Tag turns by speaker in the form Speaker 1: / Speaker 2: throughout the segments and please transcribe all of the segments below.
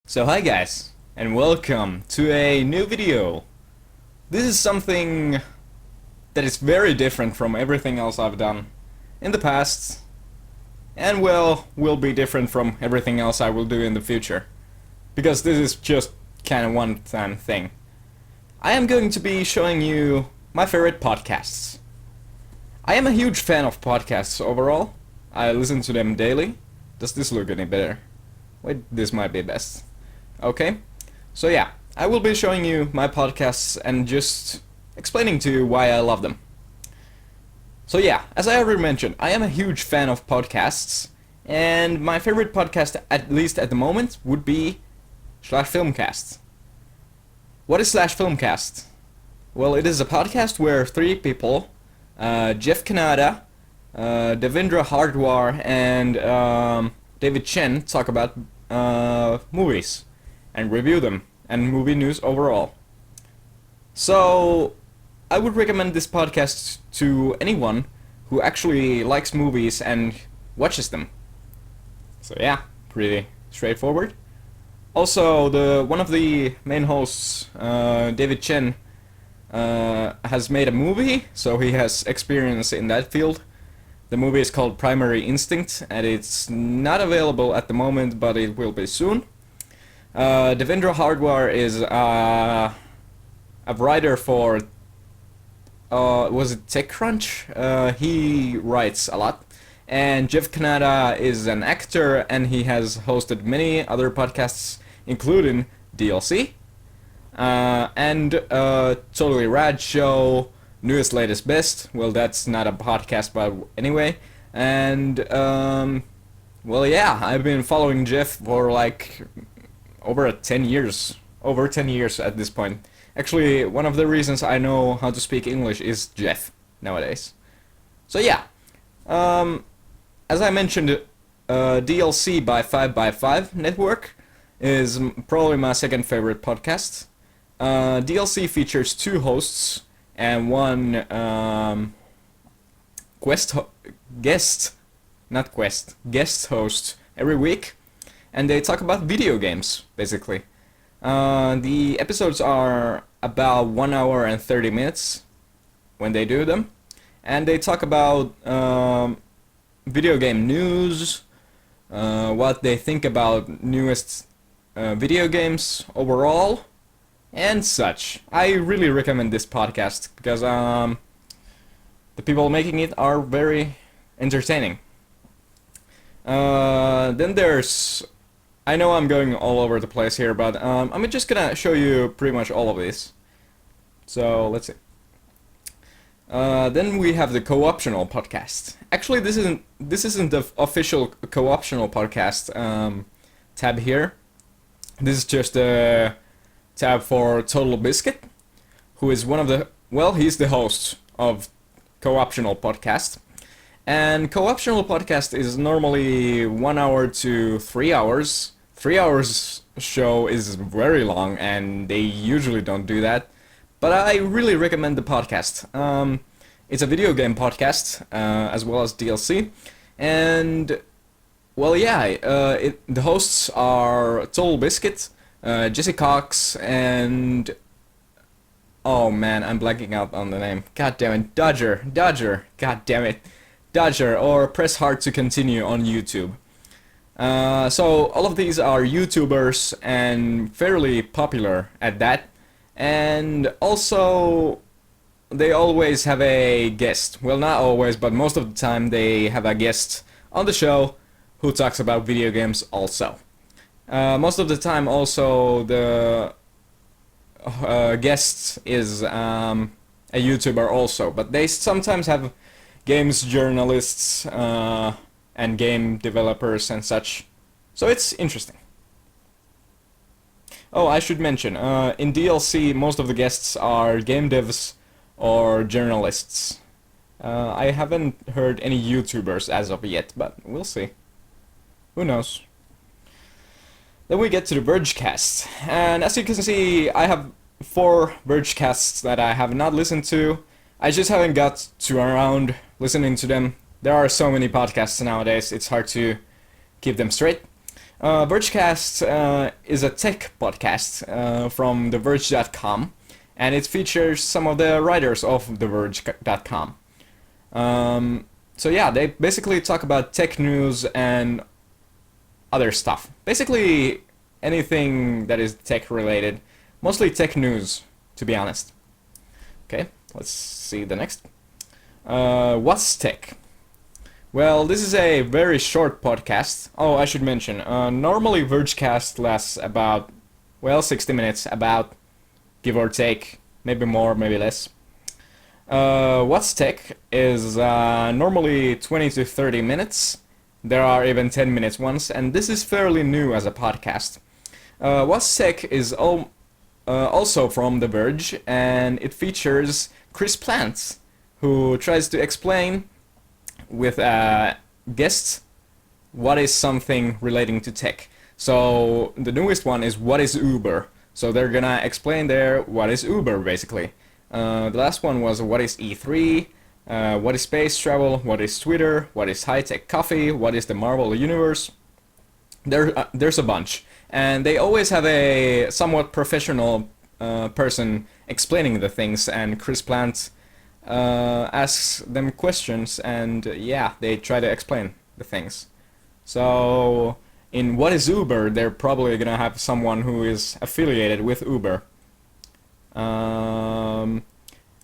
Speaker 1: So hi guys, and welcome to a new video. This is something that is very different from everything else I've done in the past, and will be different from everything else I will do in the future. Because this is just kind of one-time thing. I am going to be showing you my favorite podcasts. I am a huge fan of podcasts overall. I listen to them daily. Does this look any better? Wait, this might be best. Okay, so yeah, I will be showing you my podcasts and just explaining to you why I love them. So yeah, as I already mentioned, I am a huge fan of podcasts, and my favorite podcast, at least at the moment, would be Slashfilmcast. What is Slashfilmcast? Well, it is a podcast where three people, Jeff Canada, Devendra Hardwar, and David Chen, talk about movies and review them, and movie news overall. So, I would recommend this podcast to anyone who actually likes movies and watches them. So yeah, pretty straightforward. Also, one of the main hosts, David Chen, has made a movie, so he has experience in that field. The movie is called Primary Instinct, and it's not available at the moment, but it will be soon. Devendra Hardwar is a writer for, was it TechCrunch? He writes a lot. And Jeff Canada is an actor, and he has hosted many other podcasts, including DLC, and Totally Rad Show, Newest Latest Best. Well, that's not a podcast, but anyway. And, well, yeah, I've been following Jeff for like over 10 years at this point. Actually, one of the reasons I know how to speak English is Jeff nowadays. So yeah, as I mentioned, DLC by 5x5 Network is probably my second favorite podcast. DLC features two hosts and one guest host every week, and they talk about video games, basically. The episodes are about 1 hour and 30 minutes when they do them, and they talk about video game news, what they think about newest video games overall, and such. I really recommend this podcast because the people making it are very entertaining. Then there's, I know I'm going all over the place here, but I'm just gonna show you pretty much all of these. So let's see. Then we have the CoOptional podcast. Actually, this isn't the official CoOptional podcast tab here. This is just a tab for Total Biscuit, who is he's the host of CoOptional podcast. And CoOptional podcast is normally 1 hour to 3 hours. 3 hours show is very long, and they usually don't do that. But I really recommend the podcast. It's a video game podcast, as well as DLC. And, well, yeah, the hosts are Total Biscuit, Jesse Cox, and... oh man, I'm blanking out on the name. God damn it, Dodger, god damn it. Dodger, or Press Hard to Continue on YouTube. So all of these are YouTubers and fairly popular at that. And also, they always have a guest. Well, not always, but most of the time they have a guest on the show who talks about video games also. Most of the time also the guest is a YouTuber also, but they sometimes have games journalists and game developers and such. So it's interesting. Oh, I should mention, in DLC most of the guests are game devs or journalists. I haven't heard any YouTubers as of yet, but we'll see. Who knows? Then we get to the Vergecast, and as you can see, I have 4 Vergecasts that I have not listened to. I just haven't got to around listening to them. There are so many podcasts nowadays, it's hard to keep them straight. Vergecast is a tech podcast from the verge.com, and it features some of the writers of the verge.com. So yeah, they basically talk about tech news and other stuff. Basically anything that is tech related. Mostly tech news, to be honest. Okay, let's see the next. What's tech? Well, this is a very short podcast. Oh, I should mention, normally Vergecast lasts about, 60 minutes, about, give or take, maybe more, maybe less. What's Tech is normally 20 to 30 minutes. There are even 10 minutes ones, and this is fairly new as a podcast. What's Tech is also from The Verge, and it features Chris Plants, who tries to explain with guests what is something relating to tech. So the newest one is what is Uber. So they're gonna explain there what is Uber basically. The last one was what is E3, what is space travel, what is Twitter, what is high-tech coffee, what is the Marvel Universe. There's a bunch. And they always have a somewhat professional person explaining the things, and Chris Plant asks them questions, and yeah, they try to explain the things. So in What is Uber, they're probably gonna have someone who is affiliated with Uber. I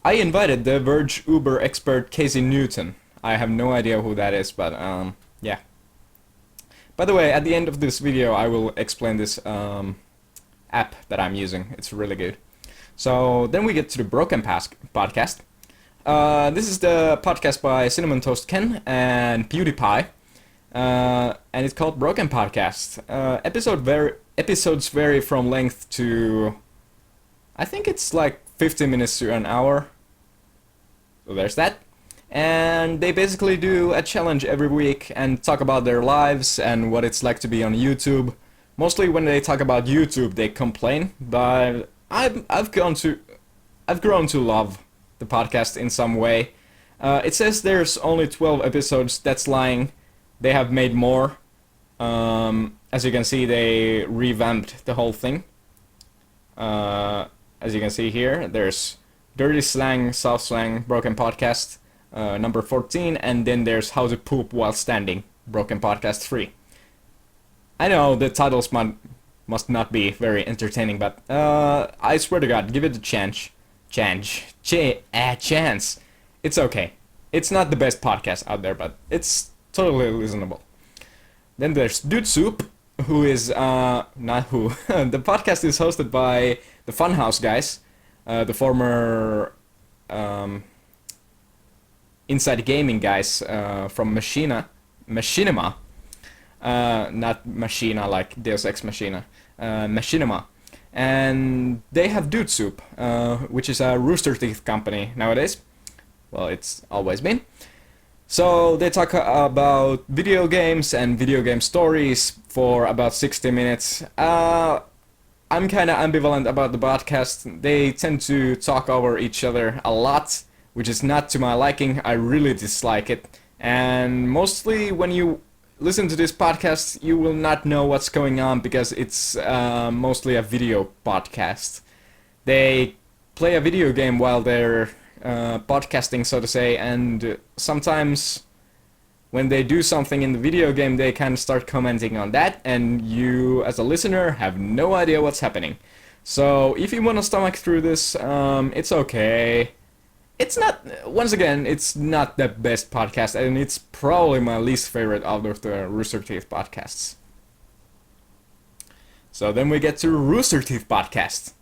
Speaker 1: invited the Verge Uber expert Casey Newton. I have no idea who that is, but yeah. By the way, at the end of this video, I will explain this app that I'm using. It's really good. So then we get to the Podcast. This is the podcast by Cinnamon Toast Ken and PewDiePie, and it's called Broken Podcast. Episodes vary from length to, I think it's like 15 minutes to an hour. So there's that. And they basically do a challenge every week and talk about their lives and what it's like to be on YouTube. Mostly when they talk about YouTube, they complain, but I've grown to love the podcast in some way. It says there's only 12 episodes. That's lying. They have made more. As you can see, they revamped the whole thing. As you can see here, there's Dirty Slang, Soft Slang, Broken Podcast, number 14, and then there's How to Poop While Standing, Broken Podcast 3. I know the titles must not be very entertaining, but I swear to God, give it a chance. Chance. It's okay. It's not the best podcast out there, but it's totally listenable. Then there's Dude Soup, who is, not who. The podcast is hosted by the Funhouse guys, the former Inside Gaming guys from Machinima. Not Machina like Deus Ex Machina. Machinima. And they have Dude Soup, which is a Roosterteeth company nowadays. Well, it's always been. So they talk about video games and video game stories for about 60 minutes. I'm kind of ambivalent about the podcast. They tend to talk over each other a lot, which is not to my liking. I really dislike it. And mostly when you listen to this podcast, you will not know what's going on because it's mostly a video podcast. They play a video game while they're podcasting, so to say, and sometimes when they do something in the video game, they kind of start commenting on that, and you, as a listener, have no idea what's happening. So if you want to stomach through this, it's okay. It's not, once again, it's not the best podcast, and it's probably my least favorite out of the Roosterteeth podcasts. So then we get to Roosterteeth Podcast.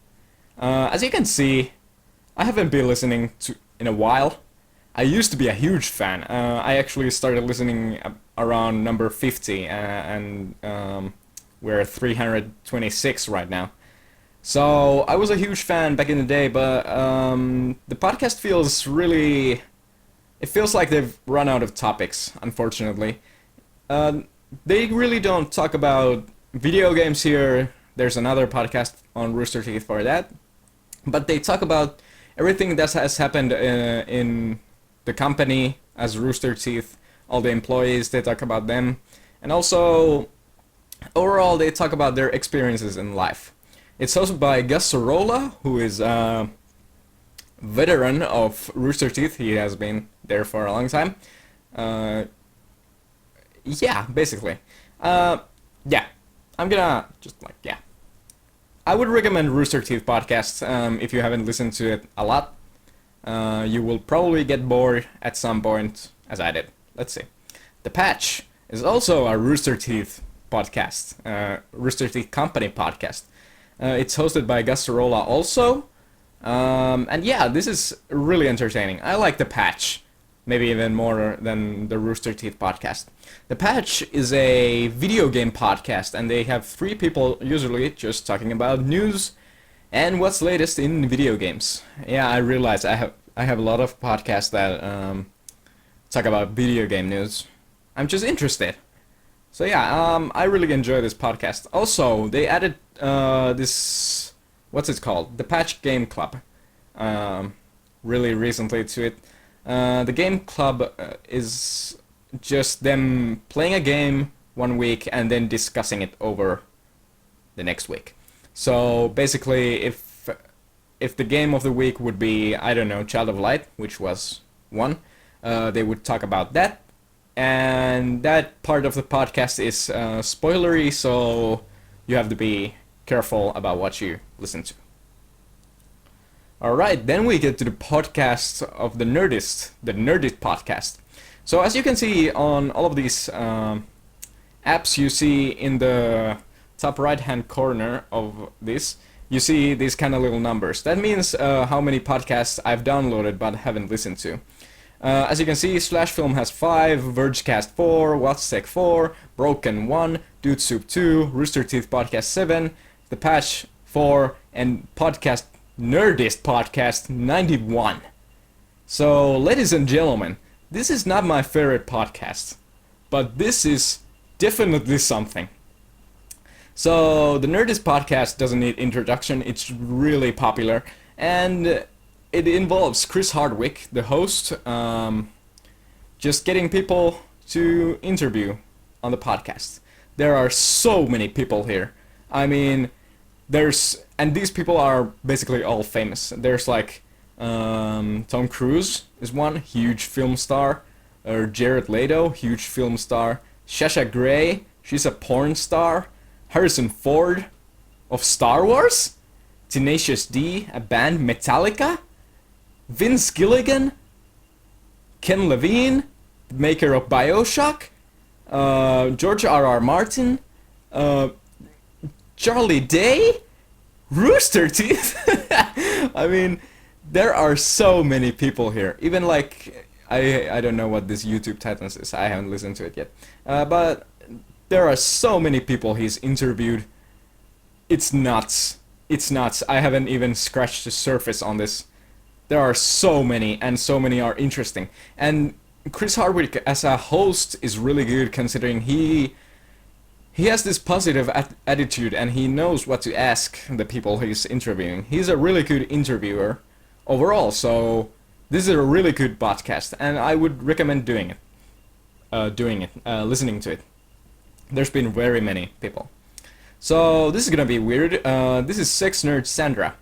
Speaker 1: As you can see, I haven't been listening to in a while. I used to be a huge fan. I actually started listening around number 50, and we're at 326 right now. So I was a huge fan back in the day, but the podcast feels really... It feels like they've run out of topics, unfortunately. They really don't talk about video games here. There's another podcast on Rooster Teeth for that. But they talk about everything that has happened in the company as Rooster Teeth, all the employees, they talk about them. And also Overall, they talk about their experiences in life. It's hosted by Gus Sorolla, who is a veteran of Roosterteeth. He has been there for a long time. Yeah, basically. Yeah, I'm gonna just like, yeah. I would recommend Roosterteeth Podcast if you haven't listened to it a lot. You will probably get bored at some point, as I did. Let's see. The Patch is also a Roosterteeth podcast, Roosterteeth Company podcast. It's hosted by Gus Sorolla also. And yeah, this is really entertaining. I like The Patch, maybe even more than the Roosterteeth podcast. The Patch is a video game podcast, and they have 3 people usually just talking about news and what's latest in video games. Yeah, I realize I have a lot of podcasts that talk about video game news. I'm just interested. So yeah, I really enjoy this podcast. Also, they added this, what's it called? The Patch Game Club, really recently to it. The Game Club is just them playing a game one week and then discussing it over the next week. So basically, if the game of the week would be, I don't know, Child of Light, which was one, they would talk about that. And that part of the podcast is spoilery, so you have to be careful about what you listen to. Alright, then we get to the podcast of the Nerdist Podcast. So as you can see on all of these apps, you see in the top right hand corner of this, you see these kind of little numbers. That means how many podcasts I've downloaded but haven't listened to. As you can see, Slashfilm has 5, Vergecast 4, What's Tech 4, Broken 1, Dude Soup 2, Roosterteeth Podcast 7, The Patch 4, and Nerdist Podcast 91. So, ladies and gentlemen, this is not my favorite podcast, but this is definitely something. So, the Nerdist Podcast doesn't need introduction, it's really popular, and it involves Chris Hardwick, the host, just getting people to interview on the podcast. There are so many people here. I mean, and these people are basically all famous. There's like Tom Cruise is one, huge film star. Jared Leto, huge film star. Sasha Grey, she's a porn star. Harrison Ford of Star Wars. Tenacious D, a band, Metallica. Vince Gilligan, Ken Levine, the maker of BioShock, George R.R. Martin, Charlie Day, Roosterteeth. I mean, there are so many people here. Even like, I don't know what this YouTube Titans is. I haven't listened to it yet. But there are so many people he's interviewed. It's nuts. It's nuts. I haven't even scratched the surface on this. There are so many, and so many are interesting. And Chris Hardwick as a host is really good, considering he has this positive attitude, and he knows what to ask the people he's interviewing. He's a really good interviewer overall, so this is a really good podcast, and I would recommend listening to it. There's been very many people. So this is gonna be weird. This is Sex Nerd Sandra.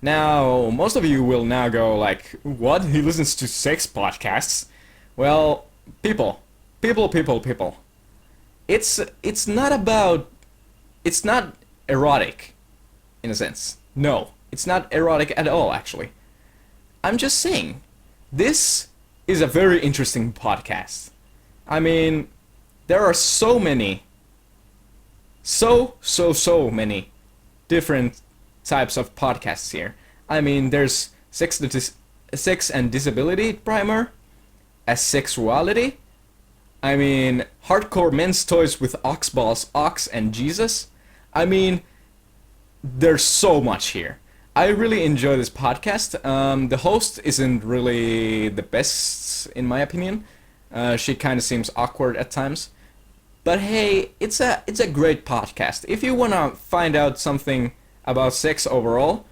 Speaker 1: Now, most of you will now go like, what? He listens to sex podcasts? Well, people. It's not erotic, in a sense. No, it's not erotic at all, actually. I'm just saying, this is a very interesting podcast. I mean, there are so many different types of podcasts here. I mean, there's sex and disability primer, asexuality. I mean, hardcore men's toys with ox balls, ox and Jesus. I mean, there's so much here. I really enjoy this podcast. The host isn't really the best, in my opinion. She kind of seems awkward at times. But hey, it's a great podcast. If you wanna find out something about sex overall,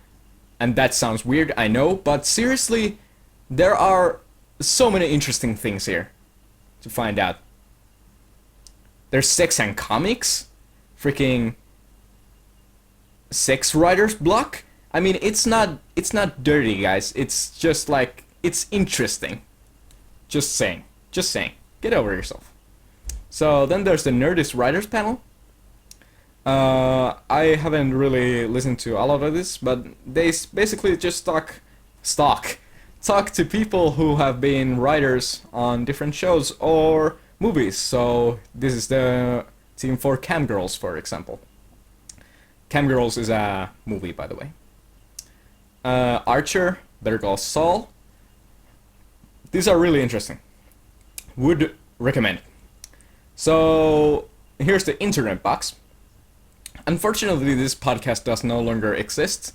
Speaker 1: and that sounds weird, I know, but seriously, there are so many interesting things here to find out. There's sex and comics. freaking sex writer's block. I mean, it's not dirty, guys. It's just like, it's interesting. Just saying. Get over yourself. So then there's the Nerdist Writers panel. I haven't really listened to a lot of this, but they basically just talk to people who have been writers on different shows or movies. So this is the team for Cam Girls, for example. Cam Girls is a movie, by the way. Archer, Better Call Saul. These are really interesting. Would recommend. So here's the internet box. Unfortunately, this podcast does no longer exist.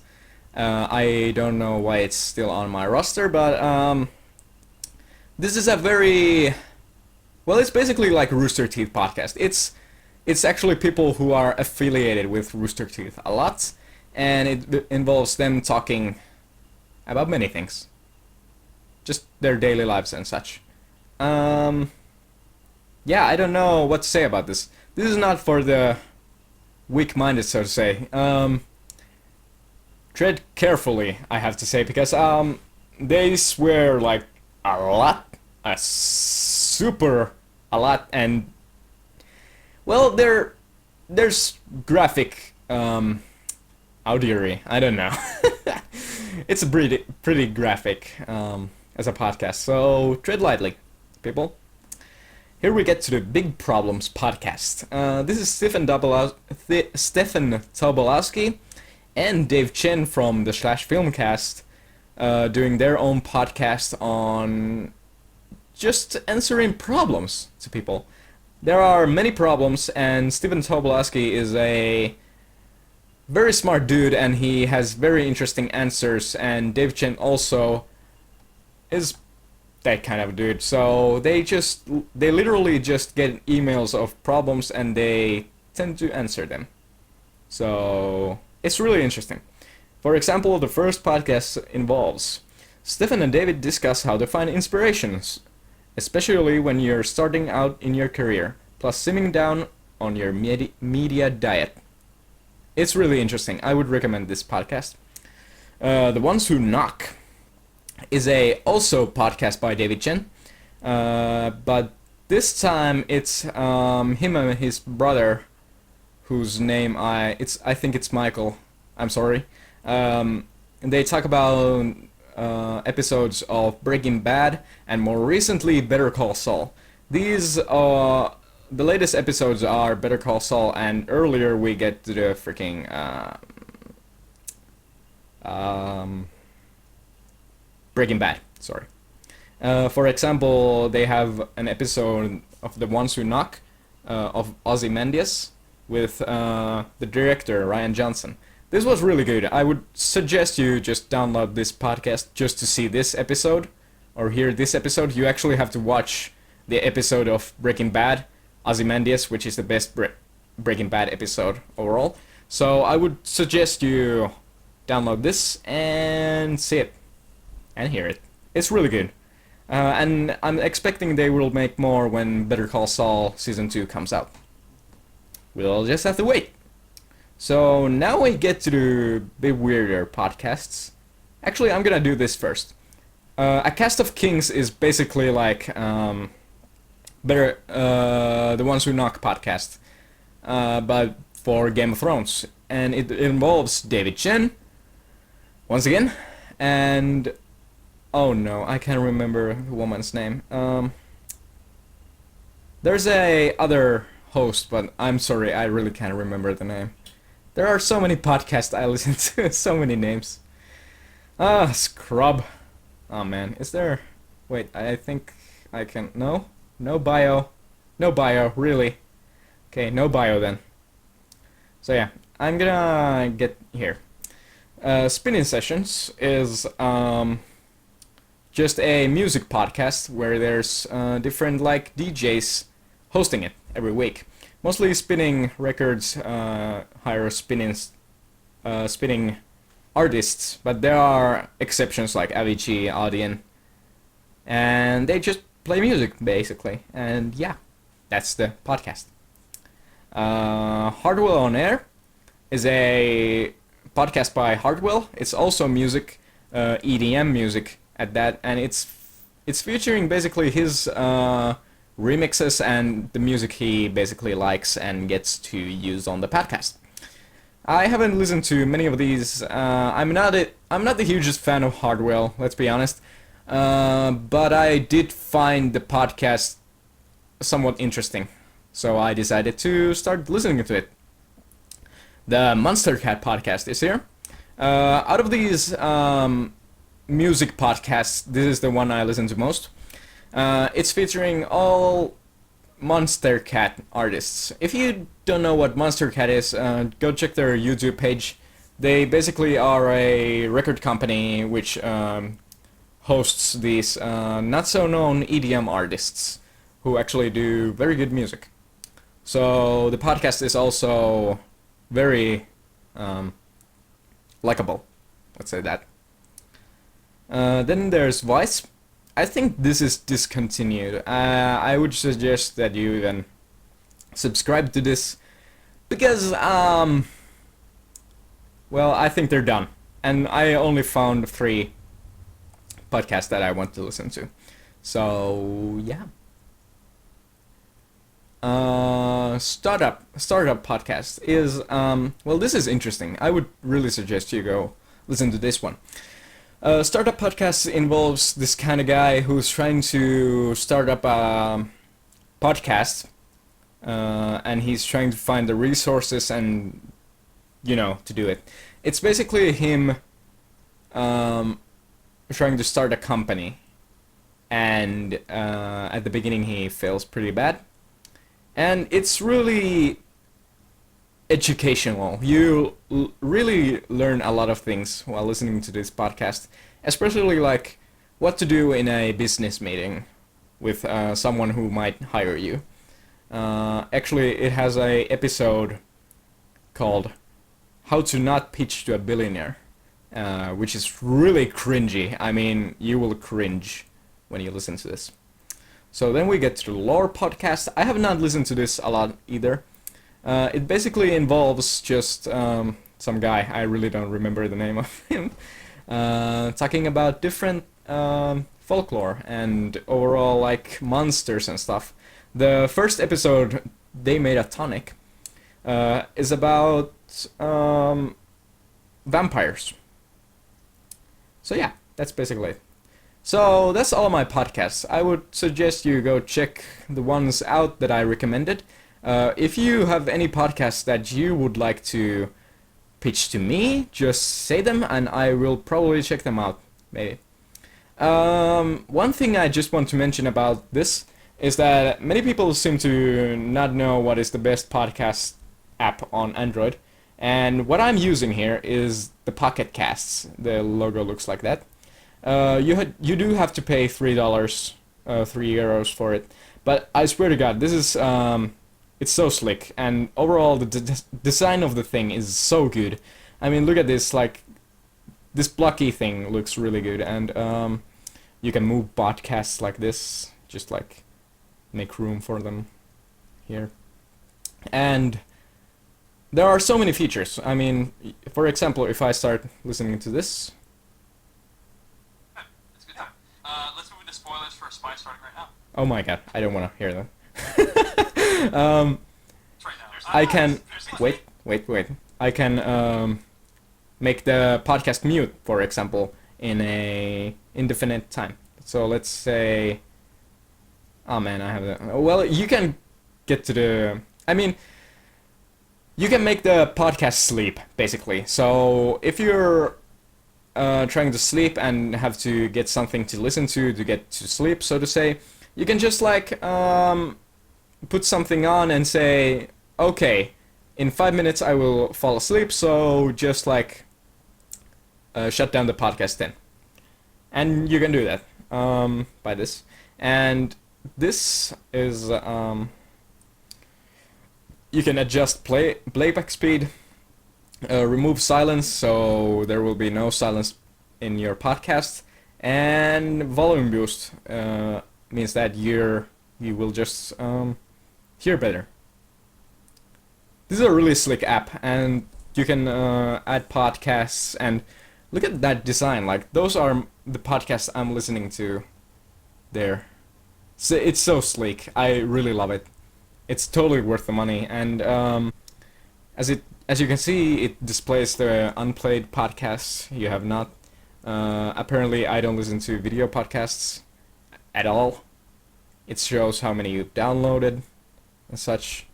Speaker 1: I don't know why it's still on my roster, but this is a very... Well, it's basically like Roosterteeth podcast. It's actually people who are affiliated with Roosterteeth a lot, and it involves them talking about many things. Just their daily lives and such. Yeah, I don't know what to say about this. This is not for the weak-minded, so to say. Tread carefully, I have to say, because they swear like a lot, a lot, and well, there's graphic audiory. I don't know. It's pretty graphic as a podcast, so tread lightly, people. Here we get to the Big Problems podcast. This is Stefan Tobolowsky and Dave Chen from the Slashfilmcast doing their own podcast on just answering problems to people. There are many problems, and Stephen Tobolowsky is a very smart dude, and he has very interesting answers, and Dave Chen also is that kind of dude. So they literally just get emails of problems and they tend to answer them. So it's really interesting. For example, the first podcast involves Stefan and David discuss how to find inspirations, especially when you're starting out in your career, plus simming down on your media diet. It's really interesting. I would recommend this podcast. The Ones Who Knock is also podcast by David Chen, but this time it's him and his brother, whose name I think it's Michael. I'm sorry. They talk about episodes of Breaking Bad and more recently Better Call Saul. These the latest episodes are Better Call Saul, and earlier we get to the freaking Breaking Bad, sorry. For example, they have an episode of The Ones Who Knock of Ozymandias with the director, Ryan Johnson. This was really good. I would suggest you just download this podcast just to see this episode, or hear this episode. You actually have to watch the episode of Breaking Bad, Ozymandias, which is the best Breaking Bad episode overall. So I would suggest you download this and see it. And hear it. It's really good. And I'm expecting they will make more when Better Call Saul Season 2 comes out. We'll just have to wait. So now we get to the bit weirder podcasts. Actually, I'm gonna do this first. A Cast of Kings is basically like The Ones Who Knock podcast, but for Game of Thrones. And it involves David Chen, once again, and... oh no, I can't remember the woman's name. There's a other host, but I'm sorry, I really can't remember the name. There are so many podcasts I listen to, so many names. Scrub. Oh man, is there... wait, I think I can... no? No bio. No bio, really. Okay, no bio then. So yeah, I'm gonna get here. Spinnin Sessions is... just a music podcast where there's different like DJs hosting it every week. Mostly Spinning Records hire spinning artists, but there are exceptions like Avicii, Audien, and they just play music basically. And yeah, that's the podcast. Hardwell on Air is a podcast by Hardwell. It's also music, EDM music at that, and it's featuring basically his remixes and the music he basically likes and gets to use on the podcast. I haven't listened to many of these. I'm not the hugest fan of Hardwell, let's be honest. But I did find the podcast somewhat interesting, so I decided to start listening to it. The Monstercat Podcast is here. Out of these music podcasts, this is the one I listen to most. It's featuring all Monstercat artists. If you don't know what Monstercat is, go check their YouTube page. They basically are a record company which hosts these not-so-known EDM artists who actually do very good music. So the podcast is also very likable, let's say that. Then there's Vice. I think this is discontinued. I would suggest that you even subscribe to this because, well, I think they're done. And I only found 3 podcasts that I want to listen to. So, yeah. Startup Podcast is, well, this is interesting. I would really suggest you go listen to this one. Startup Podcast involves this kind of guy who's trying to start up a podcast, and he's trying to find the resources and, to do it. It's basically him trying to start a company, and at the beginning he fails pretty bad. And it's really educational. You really learn a lot of things while listening to this podcast, especially like what to do in a business meeting with someone who might hire you. Actually, it has a episode called How to Not Pitch to a Billionaire, which is really cringy. I mean, you will cringe when you listen to this. So then we get to the Lore Podcast. I have not listened to this a lot either. It basically involves just some guy, I really don't remember the name of him, talking about different folklore and overall like monsters and stuff. The first episode, They Made a Tonic, is about vampires. So yeah, that's basically it. So that's all my podcasts. I would suggest you go check the ones out that I recommended. If you have any podcasts that you would like to pitch to me, just say them and I will probably check them out, maybe. One thing I just want to mention about this is that many people seem to not know what is the best podcast app on Android. And what I'm using here is the Pocketcasts. The logo looks like that. You do have to pay $3, €3 for it. But I swear to God, this is it's so slick, and overall the design of the thing is so good. I mean, look at this, like, this blocky thing looks really good, and you can move podcasts like this, just like make room for them here. And there are so many features. I mean, for example, if I start listening to this.
Speaker 2: It's a good time. Let's move into spoilers for a spy starting right now.
Speaker 1: Oh my God, I don't want to hear that.
Speaker 2: I can
Speaker 1: wait. I can make the podcast mute, for example, in a indefinite time. So let's say, oh man, I have the. Well, you can get to the. I mean, you can make the podcast sleep basically. So if you're trying to sleep and have to get something to listen to get to sleep, so to say, you can just like put something on and say, okay, in 5 minutes I will fall asleep, so just like shut down the podcast then. And you can do that by this. And this is, you can adjust playback speed, remove silence, so there will be no silence in your podcast, and volume boost means that you will just hear better. This is a really slick app, and you can add podcasts, and look at that design. Like, those are the podcasts I'm listening to there. So it's so sleek. I really love it. It's totally worth the money, and as you can see, it displays the unplayed podcasts you have not. Apparently, I don't listen to video podcasts at all. It shows how many you've downloaded and such.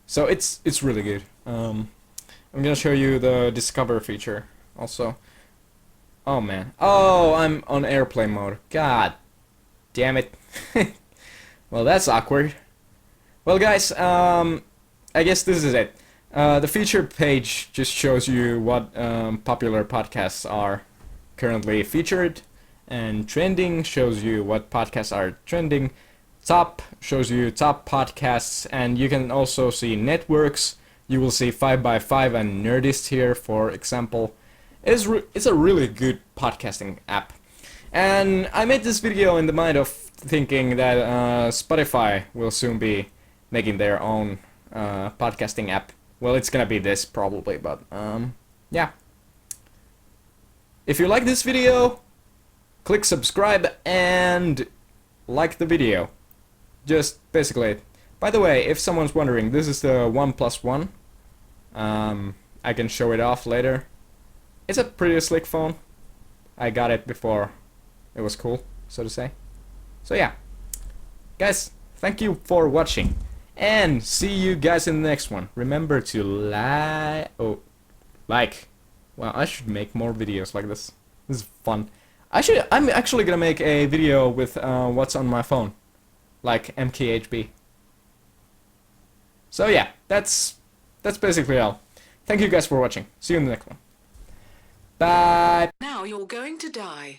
Speaker 1: So it's really good. I'm gonna show you the Discover feature also. Oh man. Oh, I'm on airplane mode. God damn it. Well, that's awkward. Well, guys, I guess this is it. The feature page just shows you what popular podcasts are currently featured, and trending shows you what podcasts are trending. Top shows you top podcasts, and you can also see networks. You will see 5x5 and Nerdist here, for example. It's a really good podcasting app. And I made this video in the mind of thinking that Spotify will soon be making their own podcasting app. Well, it's gonna be this probably, but yeah. If you like this video, click subscribe and like the video. Just basically it. By the way, if someone's wondering, this is the OnePlus One. I can show it off later. It's a pretty slick phone. I got it before it was cool, so to say. So yeah. Guys, thank you for watching. And see you guys in the next one. Remember to like. Wow, I should make more videos like this. This is fun. I'm actually gonna make a video with what's on my phone, like MKHB. So yeah, that's basically all. Thank you guys for watching. See you in the next one. Bye.
Speaker 3: Now you're going to die.